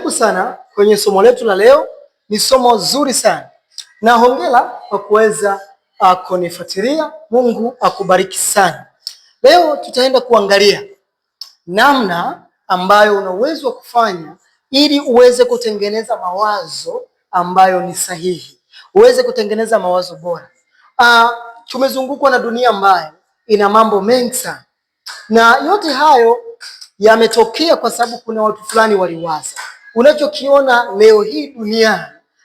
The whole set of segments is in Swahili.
Karibu sana kwenye somo letu la leo. Ni somo zuri sana na hongera kwa kuweza kunifuatilia. Mungu akubariki sana. Leo tutaenda kuangalia namna ambayo una uwezo wa kufanya ili uweze kutengeneza mawazo ambayo ni sahihi, uweze kutengeneza mawazo bora. Tumezungukwa na dunia ambayo ina mambo mengi sana, na yote hayo yametokea kwa sababu kuna watu fulani waliwaza. Unachokiona leo hii duniani,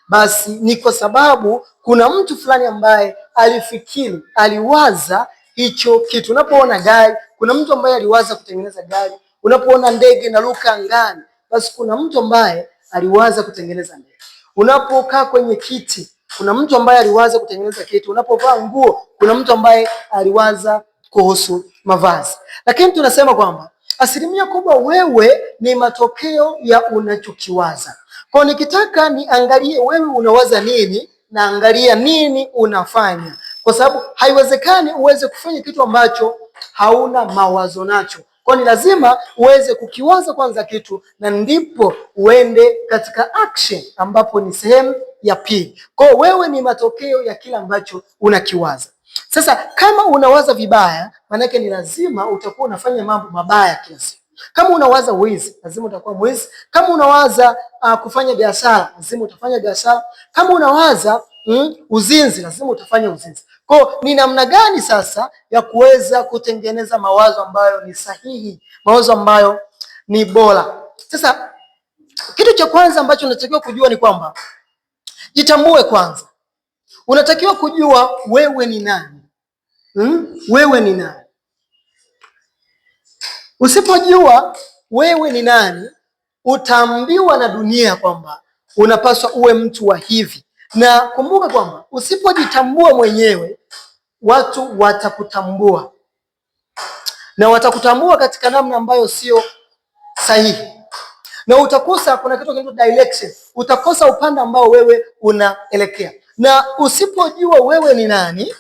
basi ni kwa sababu kuna mtu fulani ambaye alifikiri, aliwaza hicho kitu. Unapoona gari, kuna mtu ambaye aliwaza kutengeneza gari. Unapoona ndege inaruka angani, basi kuna mtu ambaye aliwaza kutengeneza ndege. Unapokaa kwenye kiti, kuna mtu ambaye aliwaza kutengeneza kiti. Unapovaa nguo, kuna mtu ambaye aliwaza kuhusu mavazi. Lakini tunasema kwamba asilimia kubwa wewe ni matokeo ya unachokiwaza. Kwa nikitaka niangalie wewe unawaza nini, na angalia nini unafanya, kwa sababu haiwezekani uweze kufanya kitu ambacho hauna mawazo nacho. Kwa ni lazima uweze kukiwaza kwanza kitu, na ndipo uende katika action, ambapo ni sehemu ya pili. Kwa wewe ni matokeo ya kila ambacho unakiwaza. Sasa kama unawaza vibaya, manake ni lazima utakuwa unafanya mambo mabaya kila siku. Kama unawaza wizi, lazima utakuwa mwizi. Kama unawaza kufanya biashara, lazima utafanya biashara. Kama unawaza uzinzi, lazima utafanya uzinzi. Kwa ni namna gani sasa ya kuweza kutengeneza mawazo ambayo ni sahihi, mawazo ambayo ni bora? Sasa kitu cha kwanza ambacho unatakiwa kujua ni kwamba jitambue kwanza. Unatakiwa kujua wewe ni nani. Wewe ni nani? Usipojua wewe ni nani, utaambiwa na dunia kwamba unapaswa uwe mtu wa hivi. Na kumbuka kwamba usipojitambua mwenyewe, watu watakutambua, na watakutambua katika namna ambayo sio sahihi, na utakosa, kuna kitu kinaitwa direction, utakosa upande ambao wewe unaelekea. Na usipojua wewe ni nani,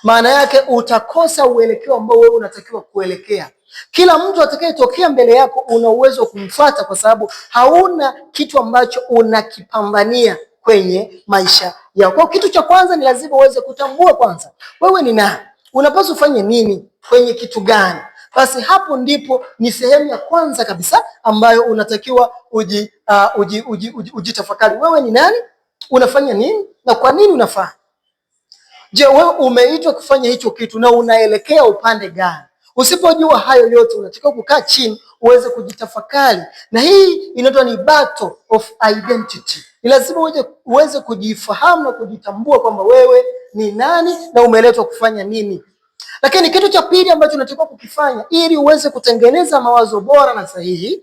maana yake utakosa uelekeo ambao wewe unatakiwa kuelekea. Kila mtu atakayetokea mbele yako una uwezo wa kumfuata, kwa sababu hauna kitu ambacho unakipambania kwenye maisha yako. Kwa kitu cha kwanza ni lazima uweze kutambua kwanza wewe ni nani, unapaswa ufanye nini, kwenye kitu gani. Basi hapo ndipo ni sehemu ya kwanza kabisa ambayo unatakiwa ujitafakari. Wewe ni nani, unafanya nini, na kwa nini unafanya? Je, wewe umeitwa kufanya hicho kitu na unaelekea upande gani? Usipojua hayo yote, unatakiwa kukaa chini uweze kujitafakari, na hii inaitwa ni battle of identity. Ni lazima uweze kujifahamu na kujitambua kwamba wewe ni nani na umeletwa kufanya nini. Lakini kitu cha pili ambacho unatakiwa kukifanya ili uweze kutengeneza mawazo bora na sahihi,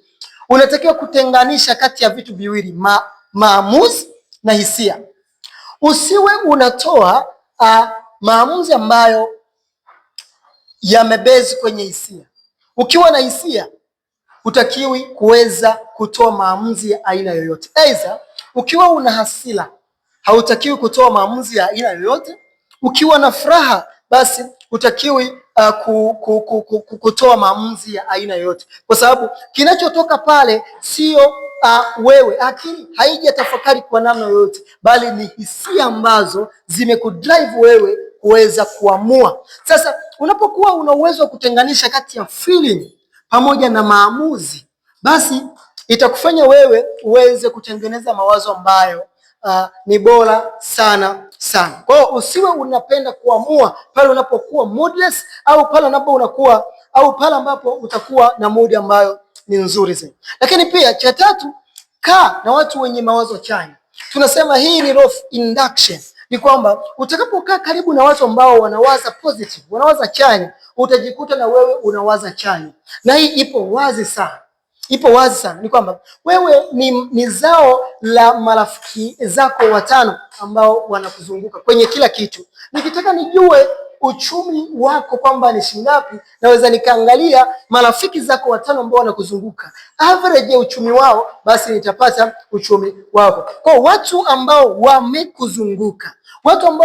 unatakiwa kutenganisha kati ya vitu viwili, maamuzi na hisia. Usiwe unatoa maamuzi ambayo yamebezi kwenye hisia. Ukiwa na hisia, hutakiwi kuweza kutoa maamuzi ya aina yoyote. Aidha, ukiwa una hasira, hautakiwi kutoa maamuzi ya aina yoyote. Ukiwa na furaha, basi hutakiwi kutoa maamuzi ya aina yoyote, kwa sababu kinachotoka pale sio wewe. Akili haijatafakari kwa namna yoyote, bali ni hisia ambazo zimekudrive wewe kuweza kuamua. Sasa unapokuwa una uwezo wa kutenganisha kati ya feeling pamoja na maamuzi, basi itakufanya wewe uweze kutengeneza mawazo ambayo ni bora sana sana. Kwa hiyo usiwe unapenda kuamua pale unapokuwa moodless, au pale ambapo utakuwa na mood ambayo ni nzuri zaidi. Lakini pia cha tatu, kaa na watu wenye mawazo chanya. Tunasema hii ni law of induction. Ni kwamba utakapokaa karibu na watu ambao wanawaza positive, wanawaza chanya, utajikuta na wewe unawaza chanya. Na hii ipo wazi sana. Ni kwamba wewe ni zao la marafiki zako watano ambao wanakuzunguka kwenye kila kitu. Nikitaka nijue uchumi wako kwamba ni shingapi, naweza nikaangalia marafiki zako watano ambao wanakuzunguka, average ya uchumi wao, basi nitapata uchumi wako. Kwa watu ambao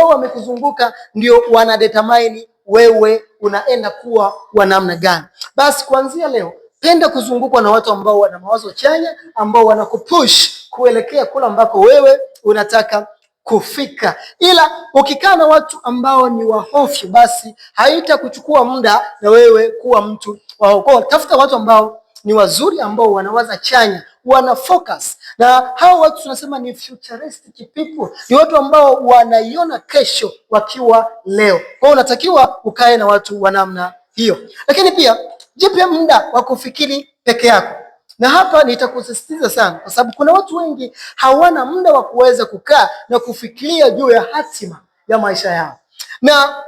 wamekuzunguka, ndio wanadetermine wewe unaenda kuwa wa namna gani. Basi kuanzia leo Penda kuzungukwa na watu ambao wana mawazo chanya, ambao wanakupush kuelekea kula ambako wewe unataka kufika. Ila ukikaa na watu ambao ni wahofu, basi haitakuchukua muda na wewe kuwa mtu wa wokovu. Tafuta watu ambao ni wazuri, ambao wanawaza chanya, wana focus. Na hao watu tunasema ni futuristic people, ni watu ambao wanaiona kesho wakiwa leo. Kwa hiyo unatakiwa ukae na watu wa namna hiyo. Lakini pia jipe muda wa kufikiri peke yako. Na hapa nitakusisitiza sana, kwa sababu kuna watu wengi hawana muda wa kuweza kukaa na kufikiria juu ya hatima ya maisha yao. Na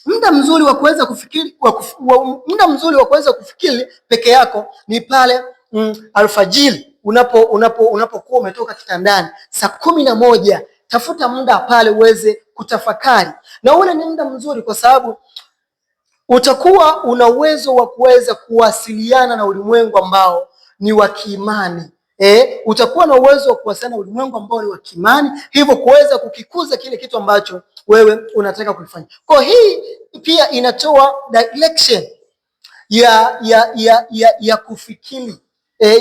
muda mzuri wa kuweza kufikiri peke yako ni pale alfajiri unapokuwa umetoka kitandani saa 11. Tafuta muda pale uweze kutafakari, na ule ni muda mzuri kwa sababu utakuwa una uwezo wa kuweza kuwasiliana na ulimwengu ambao ni wa kiimani. Utakuwa na uwezo wa kuwasiliana na ulimwengu ambao ni wa kiimani, hivyo kuweza kukikuza kile kitu ambacho wewe unataka kufanya. Kwa hii pia inatoa direction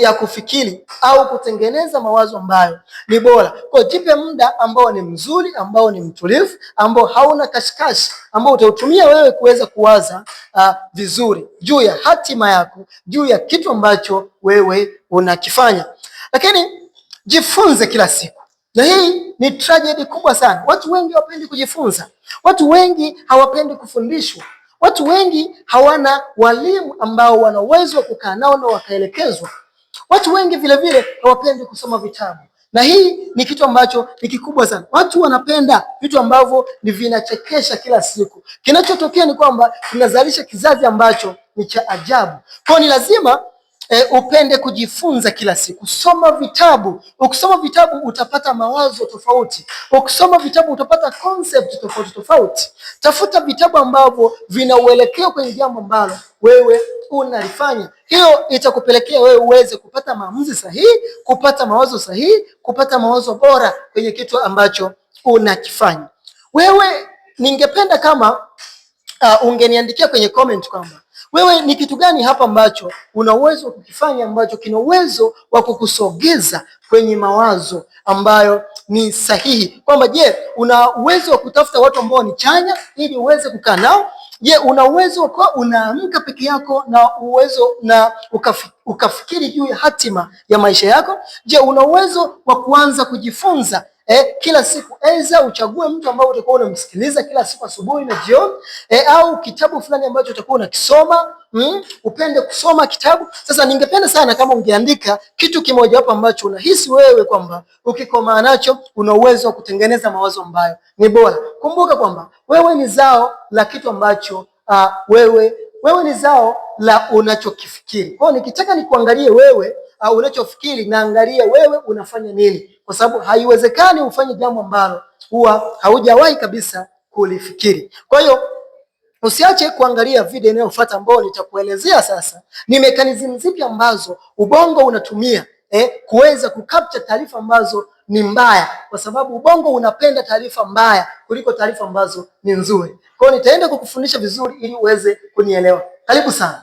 ya kufikiri au kutengeneza mawazo ambayo ni bora. Kwa jipe muda ambao ni mzuri, ambao ni mtulivu, ambao hauna kashikashi, ambao utautumia wewe kuweza kuwaza vizuri juu ya hatima yako, juu ya kitu ambacho wewe unakifanya. Lakini jifunze kila siku. Na hii ni tragedy kubwa sana. Watu wengi hawapendi kujifunza. Watu wengi hawapendi kufundishwa. Watu wengi hawana walimu ambao wana uwezo wa kukaa nao na wakaelekezwa. Watu wengi vile vile hawapendi kusoma vitabu. Na hii ni kitu ambacho ni kikubwa sana. Watu wanapenda vitu ambavyo ni vinachekesha kila siku. Kinachotokea ni kwamba tunazalisha kizazi ambacho ni cha ajabu. Kwa ni lazima upende kujifunza kila siku. Soma vitabu. Ukisoma vitabu utapata mawazo tofauti. Ukisoma vitabu utapata concept tofauti. Tafuta vitabu ambavyo vinauelekea kwenye jambo ambalo wewe unalifanya. Hiyo itakupelekea wewe uweze kupata maamuzi sahihi, kupata mawazo sahihi, kupata mawazo bora kwenye kitu ambacho unakifanya. Wewe ningependa kama ungeniandikia kwenye comment kwamba wewe ni kitu gani hapa ambacho una uwezo wa kukifanya, ambacho kina uwezo wa kukusogeza kwenye mawazo ambayo ni sahihi. Kwamba je, una uwezo wa kutafuta watu ambao ni chanya ili uweze kukaa nao? Je, una uwezo wa kuwa unaamka peke yako na uwezo na ukafikiri juu ya hatima ya maisha yako? Je, una uwezo wa kuanza kujifunza kila siku? Aidha uchague mtu ambao utakuwa unamsikiliza kila siku asubuhi na jioni, au kitabu fulani ambacho utakuwa unakisoma. Upende kusoma kitabu. Sasa ningependa sana kama ungeandika kitu kimoja hapo ambacho unahisi wewe kwamba ukikomaa nacho una uwezo wa kutengeneza mawazo ambayo ni bora. Kumbuka kwamba wewe ni zao la kitu ambacho wewe ni zao la unachokifikiri. Kwa hiyo nikitaka nikuangalie wewe unachofikiri, naangalia wewe unafanya nini, kwa sababu haiwezekani ufanye jambo ambalo huwa haujawahi kabisa kulifikiri. Kwa hiyo usiache kuangalia video inayofuata ambayo nitakuelezea sasa ni mechanism zipi ambazo ubongo unatumia kuweza kukapcha taarifa ambazo ni mbaya, kwa sababu ubongo unapenda taarifa mbaya kuliko taarifa ambazo ni nzuri. Kwa hiyo nitaenda kukufundisha vizuri ili uweze kunielewa. Karibu sana.